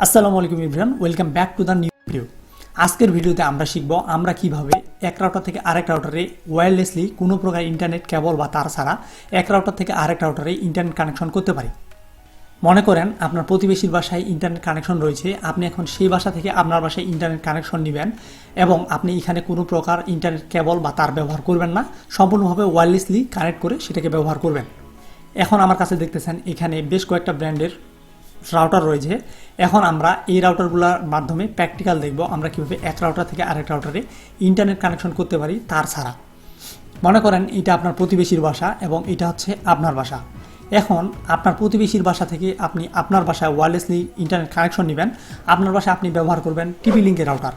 আসসালামু আলাইকুম everyone, welcome back to the new video. আজকের ভিডিওতে আমরা শিখব আমরা কিভাবে এক রাউটার থেকে আরেক রাউটারে ওয়্যারলেসলি কোনো প্রকার ইন্টারনেট কেবল বা তার ছাড়া এক রাউটার থেকে আরেক রাউটারে ইন্টারনেট কানেকশন করতে পারি। মনে করেন আপনার প্রতিবেশীর বাসায় ইন্টারনেট কানেকশন রয়েছে, আপনি এখন সেই বাসা থেকে আপনার বাসায় ইন্টারনেট কানেকশন নেবেন এবং আপনি এখানে কোনো প্রকার ইন্টারনেট কেবল বা তার ব্যবহার করবেন না, সম্পূর্ণভাবে ওয়্যারলেসলি কানেক্ট করে সেটাকে ব্যবহার করবেন। এখন আমার কাছে দেখতেছেন এখানে বেশ কয়েকটা ব্র্যান্ডের রাউটার রয়েছে। এখন আমরা এই রাউটারগুলোর মাধ্যমে প্র্যাকটিক্যাল দেখব আমরা কীভাবে এক রাউটার থেকে আরেক রাউটারে ইন্টারনেট কানেকশন করতে পারি তার ছাড়া। মনে করেন এটা আপনার প্রতিবেশীর বাসা এবং এটা হচ্ছে আপনার বাসা। এখন আপনার প্রতিবেশীর বাসা থেকে আপনি আপনার বাসায় ওয়্যারলেসলি ইন্টারনেট কানেকশন নেবেন। আপনার বাসায় আপনি ব্যবহার করবেন টিপি লিঙ্কের রাউটার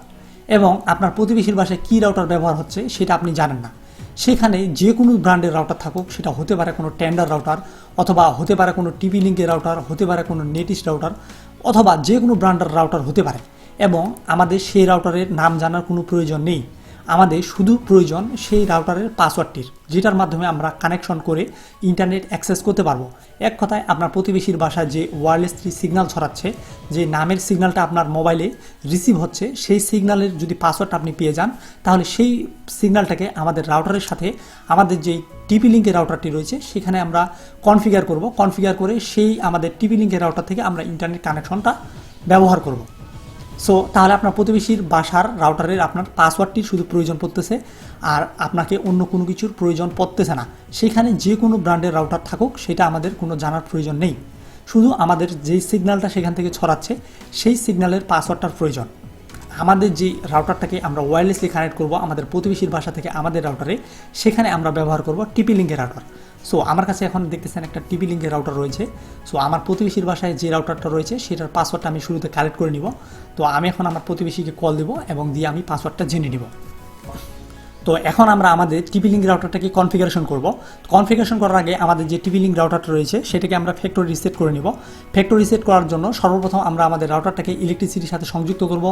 এবং আপনার প্রতিবেশীর বাসায় কী রাউটার ব্যবহার হচ্ছে সেটা আপনি জানেন না। সেখানে যে কোনো ব্র্যান্ডের রাউটার থাকুক, সেটা হতে পারে কোনো টেন্ডার রাউটার, অথবা হতে পারে কোনো টিপি লিঙ্কের রাউটার, হতে পারে কোনো নেটিস্ট রাউটার, অথবা যে কোনো ব্র্যান্ডের রাউটার হতে পারে। এবং আমাদের সেই রাউটারের নাম জানার কোনো প্রয়োজন নেই, আমাদের শুধু প্রয়োজন সেই রাউটারের পাসওয়ার্ডটির, যেটার মাধ্যমে আমরা কানেকশন করে ইন্টারনেট অ্যাক্সেস করতে পারবো। এক কথায় আপনার প্রতিবেশীর বাসায় যে ওয়্যারলেসলি সিগন্যাল ছড়াচ্ছে, যে নামের সিগন্যালটা আপনার মোবাইলে রিসিভ হচ্ছে, সেই সিগন্যালের যদি পাসওয়ার্ডটা আপনি পেয়ে যান, তাহলে সেই সিগন্যালটাকে আমাদের রাউটারের সাথে আমাদের যেই টিপি লিঙ্কের রাউটারটি রয়েছে সেখানে আমরা কনফিগার করব। কনফিগার করে সেই আমাদের টিপি লিঙ্কের রাউটার থেকে আমরা ইন্টারনেট কানেকশনটা ব্যবহার করব। সো তাহলে আপনার প্রতিবেশীর বাসার রাউটারের আপনার পাসওয়ার্ডটির শুধু প্রয়োজন পড়তেছে, আর আপনাকে অন্য কোনো কিছুর প্রয়োজন পড়তেছে না। সেখানে যে কোনো ব্র্যান্ডের রাউটার থাকুক সেটা আমাদের কোনো জানার প্রয়োজন নেই, শুধু আমাদের যেই সিগন্যালটা সেখান থেকে ছড়াচ্ছে সেই সিগন্যালের পাসওয়ার্ডটার প্রয়োজন। আমাদের যে রাউটারটাকে আমরা ওয়্যারলেসলি কানেক্ট করব আমাদের প্রতিবেশীর বাসা থেকে আমাদের রাউটারে, সেখানে আমরা ব্যবহার করব টিপি লিঙ্কের রাউটার। সো আমার কাছে এখন দেখতেছেন একটা টিপি লিঙ্কের রাউটার রয়েছে। সো আমার প্রতিবেশীর বাসায় যে রাউটারটা রয়েছে সেটার পাসওয়ার্ডটা আমি শুরুতে কালেক্ট করে নিব। তো আমি এখন আমার প্রতিবেশীকে কল দেবো এবং দিয়ে আমি পাসওয়ার্ডটা জেনে নিব। তো এখন আমরা আমাদের টিপি লিঙ্ক রাউটারটাকে কনফিগারেশন করব। কনফিগারেশন করার আগে আমাদের যে টিপি লিঙ্ক রাউটারটা রয়েছে সেটাকে আমরা ফ্যাক্টরি রিসেট করে নিব। ফ্যাক্টরি রিসেট করার জন্য সর্বপ্রথম আমরা আমাদের রাউটারটাকে ইলেকট্রিসিটির সাথে সংযুক্ত করব।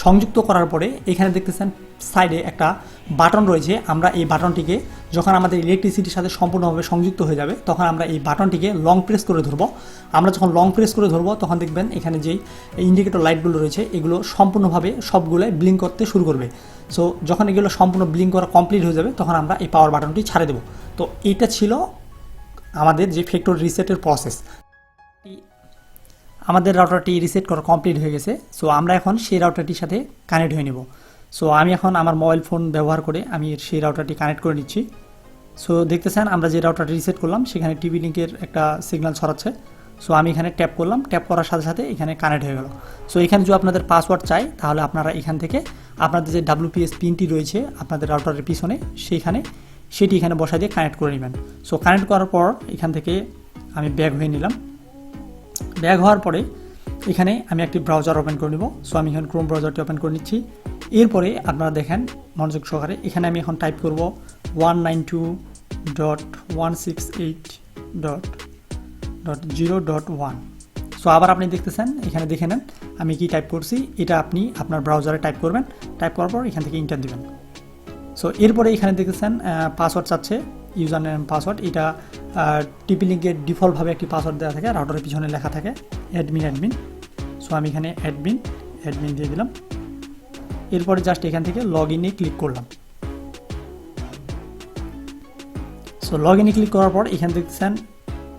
সংযুক্ত করার পরে এখানে দেখতেছেন সাইডে একটা বাটন রয়েছে। আমরা এই বাটনটিকে যখন আমাদের ইলেকট্রিসিটির সাথে সম্পূর্ণভাবে সংযুক্ত হয়ে যাবে তখন আমরা এই বাটনটিকে লং প্রেস করে ধরবো। আমরা যখন লং প্রেস করে ধরবো তখন দেখবেন এখানে যেই ইন্ডিকেটর লাইটগুলো রয়েছে এগুলো সম্পূর্ণভাবে সবগুলোই ব্লিঙ্ক করতে শুরু করবে। সো যখন এগুলো সম্পূর্ণ ব্লিঙ্ক করা কমপ্লিট হয়ে যাবে তখন আমরা এই পাওয়ার বাটনটি ছাড়ে দেবো। তো এইটা ছিল আমাদের যে ফ্যাক্টরি রিসেটের প্রসেস। আমাদের রাউটারটি রিসেট করা কমপ্লিট হয়ে গেছে। সো আমরা এখন সেই রাউটারটির সাথে কানেক্ট হয়ে নেব। সো আমি এখন আমার মোবাইল ফোন ব্যবহার করে আমি সেই রাউটারটি কানেক্ট করে নিচ্ছি। সো দেখতেছেন আমরা যে রাউটারটি রিসেট করলাম সেখানে টিভি লিঙ্কের একটা সিগন্যাল ছড়াচ্ছে। সো আমি এখানে ট্যাপ করলাম, ট্যাপ করার সাথে সাথে এখানে কানেক্ট হয়ে গেল। সো এখানে যদি আপনাদের পাসওয়ার্ড চাই তাহলে আপনারা এখান থেকে আপনাদের যে WPS পিনটি রয়েছে আপনাদের রাউটারের পিছনে সেটি এখানে বসা দিয়ে কানেক্ট করে নেবেন। সো কানেক্ট করার পর এখান থেকে আমি ব্যাক হয়ে নিলাম। ব্যাক হওয়ার পরে এখানে আমি একটি ব্রাউজার ওপেন করে নেব। সো আমি এখানে ক্রোম ব্রাউজারটি ওপেন করে নিচ্ছি। এরপরে আপনারা দেখেন মনোযোগ সহকারে এখানে আমি এখন টাইপ করব 192.168.0.1। সো আবার আপনি দেখতেছেন এখানে দেখে নেন আমি কি টাইপ করছি, এটা আপনি আপনার ব্রাউজারে টাইপ করবেন। টাইপ করার পর এখান থেকে ইন্টার দিবেন। সো এরপরে এখানে দেখতেছেন পাসওয়ার্ড চাচ্ছে, ইউজার নেম পাসওয়ার্ড। এটা টিপি লিঙ্কের ডিফল্টভাবে একটি পাসওয়ার্ড দেওয়া থাকে, রাউটারের পিছনে লেখা থাকে অ্যাডমিন। সো আমি এখানে অ্যাডমিন দিয়ে দিলাম। এরপরে জাস্ট এখান থেকে লগ ইনে ক্লিক করলাম। সো লগ ইনে ক্লিক করার পর এখানে দেখতেছেন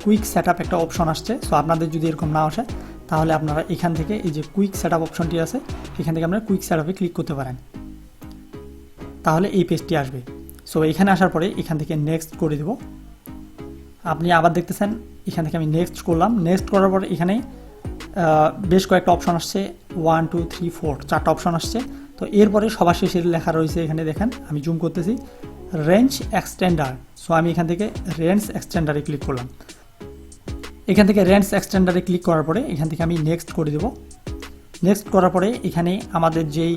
কুইক সেট আপ একটা অপশন আসছে। সো আপনাদের যদি এরকম না আসে তাহলে আপনারা এখান থেকে এই যে কুইক সেট আপ অপশনটি আছে এখান থেকে আপনারা কুইক সেট আপে ক্লিক করতে পারেন, তাহলে এই পেজটি আসবে। সো এখানে আসার পরে এখান থেকে নেক্সট করে দেব। আপনি আবার দেখতেছেন এখান থেকে আমি নেক্সট করলাম। নেক্সট করার পরে এখানে বেশ কয়েকটা অপশন আসছে, 1 2 3 4 চারটা অপশন আসছে। তো এরপরে সবার শেষে লেখা রয়েছে এখানে দেখেন, আমি জুম করতেছি, রেঞ্জ এক্সটেন্ডার। সো আমি এখান থেকে রেঞ্জ এক্সটেন্ডারে ক্লিক করলাম। এখান থেকে রেঞ্জ এক্সটেন্ডারে ক্লিক করার পরে এখান থেকে আমি নেক্সট করে দেব। নেক্সট করার পরে এখানে আমাদের যেই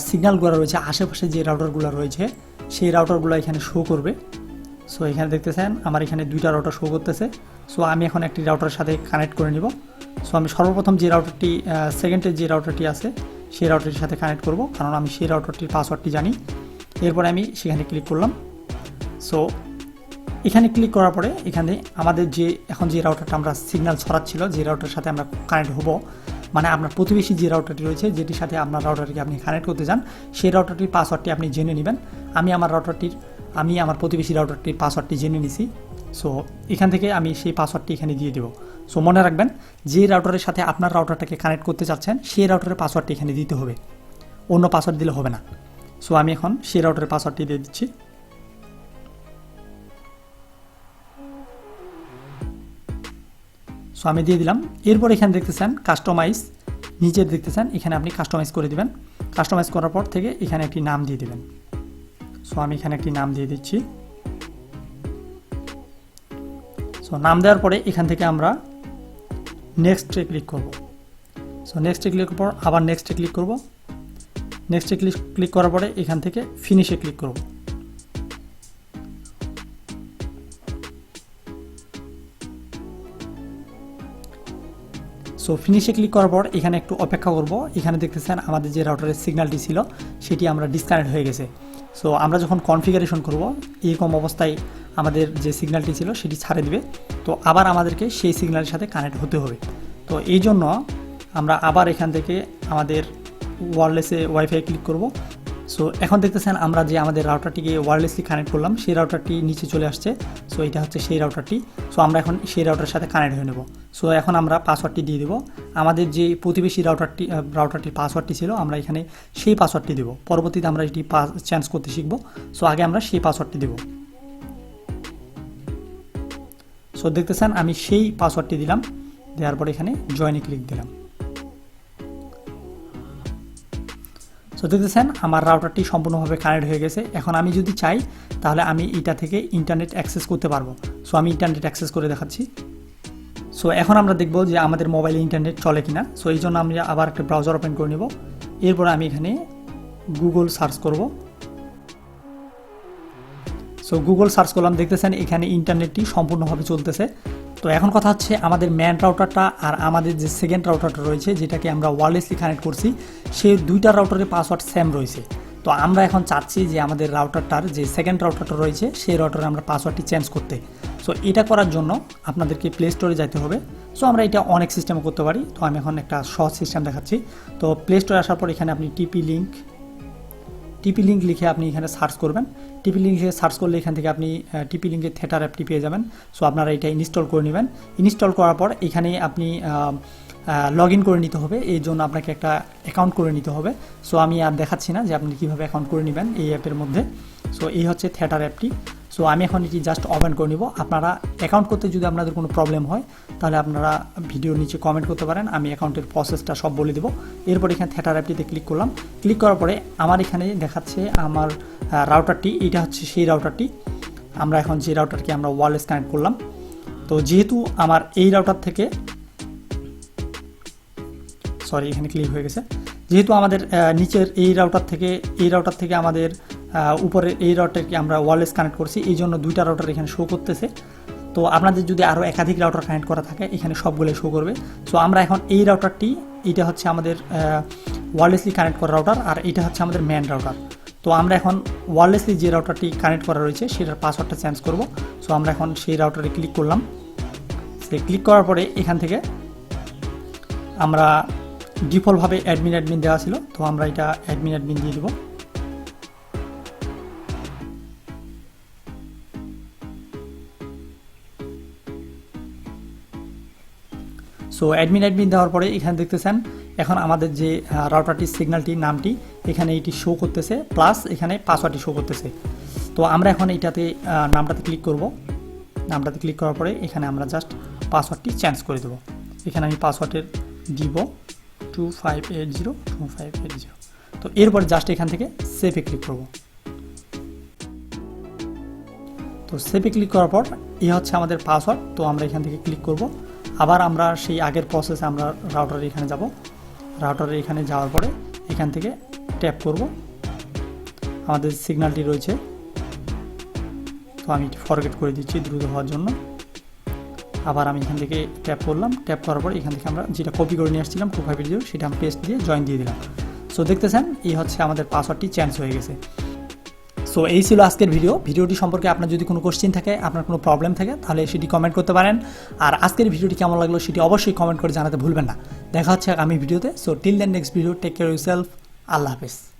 সিগন্যালগুলো রয়েছে আশেপাশে যে রাউটারগুলো রয়েছে সেই রাউটারগুলো এখানে শো করবে। সো এখানে দেখতেছেন আমার এখানে দুইটা রাউটার শো করতেছে। সো আমি এখন একটি রাউটারের সাথে কানেক্ট করে নিব। সো আমি সর্বপ্রথম যে রাউটারটি সেকেন্ডের যে রাউটারটি আছে সেই রাউটারটির সাথে কানেক্ট করব, কারণ আমি সেই রাউটারটির পাসওয়ার্ডটি জানি। এরপরে আমি সেখানে ক্লিক করলাম। সো এখানে ক্লিক করার পরে এখানে আমাদের যে এখন যে রাউটারটা আমরা সিগন্যাল ছড়াচ্ছিল, যে রাউটারের সাথে আমরা কানেক্ট হব, মানে আপনার প্রতিবেশী যে রাউটারটি রয়েছে, যেটির সাথে আপনার রাউটারটিকে আপনি কানেক্ট করতে চান, সেই রাউটারটির পাসওয়ার্ডটি আপনি জেনে নেবেন। আমি আমার প্রতিবেশী রাউটারটির পাসওয়ার্ডটি জেনে নিছি। সো এখান থেকে আমি সেই পাসওয়ার্ডটি এখানে দিয়ে দেবো। সো মনে রাখবেন, যে রাউটারের সাথে আপনার রাউটারটাকে কানেক্ট করতে চাচ্ছেন সেই রাউটারের পাসওয়ার্ডটি এখানে দিতে হবে, অন্য পাসওয়ার্ড দিলে হবে না। সো আমি এখন সেই রাউটারের পাসওয়ার্ডটি দিয়ে দিচ্ছি। সো আমি দিয়ে দিলাম। এরপর এখানে দেখতেছেন কাস্টমাইজ, নিচে দেখতেছেন এখানে আপনি কাস্টমাইজ করে দিবেন। কাস্টমাইজ করার পর থেকে এখানে একটি নাম দিয়ে দিবেন। সো আমি এখানে একটি নাম দিয়ে দিচ্ছি। সো নাম দেওয়ার পরে এখান থেকে আমরা নেক্সটে ক্লিক করব। সো নেক্সটে ক্লিক করার পর আবার নেক্সটে ক্লিক করব। নেক্সটে ক্লিক করার পরে এখান থেকে ফিনিশে ক্লিক করব। সো ফিনিশে ক্লিক করার পর এখানে একটু অপেক্ষা করব। এখানে দেখতেছেন আমাদের যে রাউটারের সিগন্যালটি ছিল সেটি আমরা ডিসকানেক্ট হয়ে গেছে। সো আমরা যখন কনফিগারেশন করব, এরকম অবস্থায় আমাদের যে সিগন্যালটি ছিল সেটি ছাড়ে দিবে। তো আবার আমাদেরকে সেই সিগন্যালের সাথে কানেক্ট হতে হবে। তো এই জন্য আমরা আবার এখান থেকে আমাদের ওয়্যারলেসে ওয়াইফাই ক্লিক করব। সো এখন দেখতেছেন আমরা যে আমাদের রাউটারটিকে ওয়্যারলেসলি কানেক্ট করলাম, সেই রাউটারটি নিচে চলে আসছে। সো এটা হচ্ছে সেই রাউটারটি। সো আমরা এখন সেই রাউটারের সাথে কানেক্ট হয়ে নেব। সো এখন আমরা পাসওয়ার্ডটি দিয়ে দেবো। আমাদের যে প্রতিবেশী রাউটারটির পাসওয়ার্ডটি ছিল, আমরা এখানে সেই পাসওয়ার্ডটি দেবো। পরবর্তীতে আমরা এটি চেঞ্জ করতে শিখব। সো আগে আমরা সেই পাসওয়ার্ডটি দেব। সো দেখতেছেন আমি সেই পাসওয়ার্ডটি দিলাম, দেওয়ার পর এখানে জয়েনে ক্লিক দিলাম। সো দেখতেছেন আমার রাউটারটি সম্পূর্ণভাবে কানেক্ট হয়ে গেছে। এখন আমি যদি চাই তাহলে আমি এটা থেকে ইন্টারনেট অ্যাক্সেস করতে পারবো। সো আমি ইন্টারনেট অ্যাক্সেস করে দেখাচ্ছি। সো এখন আমরা দেখব যে আমাদের মোবাইলে ইন্টারনেট চলে কিনা। সো এই জন্য আমি আবার একটা ব্রাউজার ওপেন করে নেব। এরপর আমি এখানে গুগল সার্চ করব। সো গুগল সার্চ করলাম, দেখতেছেন এখানে ইন্টারনেটটি সম্পূর্ণভাবে চলতেছে। তো এখন কথা হচ্ছে আমাদের ম্যান রাউটারটা আর আমাদের যে সেকেন্ড রাউটারটা রয়েছে, যেটাকে আমরা ওয়্যারলেসলি কানেক্ট করছি, সেই দুইটা রাউটারের পাসওয়ার্ড সেম রয়েছে। তো আমরা এখন চাচ্ছি যে আমাদের রাউটারটার যে সেকেন্ড রাউটারটা রয়েছে সেই রাউটারে আমরা পাসওয়ার্ডটি চেঞ্জ করতে। সো এটা করার জন্য আপনাদেরকে প্লে স্টোরে যেতে হবে। সো আমরা এটা অনেক সিস্টেমে করতে পারি। তো আমি এখন একটা সহজ সিস্টেম দেখাচ্ছি। তো প্লে স্টোরে আসার পর এখানে আপনি টিপি লিঙ্ক লিখে আপনি এখানে সার্চ করবেন। টিপি লিঙ্ক লিখে সার্চ করলে এখান থেকে আপনি টিপি লিঙ্কের থিয়েটার অ্যাপটি পেয়ে যাবেন। সো আপনারা এটা ইনস্টল করে নেবেন। ইনস্টল করার পর এখানে আপনি লগ ইন করে নিতে হবে। এই জন্য আপনাকে একটা অ্যাকাউন্ট করে নিতে হবে। সো আমি আর দেখাচ্ছি না যে আপনি কীভাবে অ্যাকাউন্ট করে নেবেন এই অ্যাপের মধ্যে। সো এই হচ্ছে থিয়েটার অ্যাপটি। সো আমি এখন এটি জাস্ট ওপেন করে নিব। আপনারা অ্যাকাউন্ট করতে যদি আপনাদের কোনো প্রবলেম হয় তাহলে আপনারা ভিডিওর নিচে কমেন্ট করতে পারেন, আমি অ্যাকাউন্টের প্রসেসটা সব বলে দেবো। এরপর এখানে থিয়েটার অ্যাপটিতে ক্লিক করলাম। ক্লিক করার পরে আমার এখানে দেখাচ্ছে আমার রাউটারটি, এটা হচ্ছে সেই রাউটারটি। আমরা এখন যে রাউটারকে আমরা ওয়্যারলেস কানেক্ট করলাম। তো যেহেতু আমার এই রাউটার থেকে এখানে ক্লিক হয়ে গেছে, যেহেতু আমাদের নিচের এই রাউটার থেকে আমাদের উপরের এই রাউটারকে আমরা ওয়্যারলেস কানেক্ট করছি, এই জন্য দুইটা রাউটার এখানে শো করতেছে। তো আপনাদের যদি আরও একাধিক রাউটার কানেক্ট করা থাকে এখানে সবগুলো শো করবে। সো আমরা এখন এই রাউটারটি, এটা হচ্ছে আমাদের ওয়্যারলেসলি কানেক্ট করা রাউটার, আর এটা হচ্ছে আমাদের ম্যান রাউটার। তো আমরা এখন ওয়্যারলেসলি যে রাউটারটি কানেক্ট করা রয়েছে সেটার পাসওয়ার্ডটা চেঞ্জ করব। সো আমরা এখন সেই রাউটারে ক্লিক করলাম। সে ক্লিক করার পরে এখান থেকে আমরা ডিফল্টভাবে অ্যাডমিন দেওয়া ছিল, তো আমরা এটা অ্যাডমিন দিয়ে দেবো। সো অ্যাডমিন দেওয়ার পরে এখানে দেখতেছেন এখন আমাদের যে রাউটারটির সিগন্যালটির নামটি এখানে এটি শো করতেছে, প্লাস এখানে পাসওয়ার্ডটি শো করতেছে। তো আমরা এখন এইটাতে নামটাতে ক্লিক করব। নামটাতে ক্লিক করার পরে এখানে আমরা জাস্ট পাসওয়ার্ডটি চেঞ্জ করে দেবো। এখানে আমি পাসওয়ার্ডের দিব 25802580। তো এরপর জাস্ট এখান থেকে সেভে ক্লিক করব। তো সেভে ক্লিক করার পর এই হচ্ছে আমাদের পাসওয়ার্ড। তো আমরা এখান থেকে ক্লিক করব। আবার আমরা সেই আগের প্রসেসে আমরা রাউটারের এখানে যাব। রাউটারের এখানে যাওয়ার পরে এখান থেকে ট্যাপ করব। আমাদের সিগন্যালটি রয়েছে, তো আমি ফরগেট করে দিচ্ছি দ্রুত হওয়ার জন্য। আবার আমি এখান থেকে ট্যাপ করলাম। ট্যাপ করার পর এখান থেকে আমরা যেটা কপি করে নিয়ে আসছিলাম 2580 সেটা আমি পেস্ট দিয়ে জয়েন দিয়ে দিলাম। সো দেখতেছেন এই হচ্ছে আমাদের পাসওয়ার্ডটি চেঞ্জ হয়ে গেছে। সো এই ছিল আজকের ভিডিওটি সম্পর্কে আপনার যদি কোনো কোশ্চেন থাকে, আপনার কোনো প্রবলেম থাকে, তাহলে সেটি কমেন্ট করতে পারেন। আর আজকের ভিডিওটি কেমন লাগলো সেটি অবশ্যই কমেন্ট করে জানাতে ভুলবেন না। দেখা হচ্ছে আগামী ভিডিওতে। So till then next video, take care yourself. Allah হাফেজ।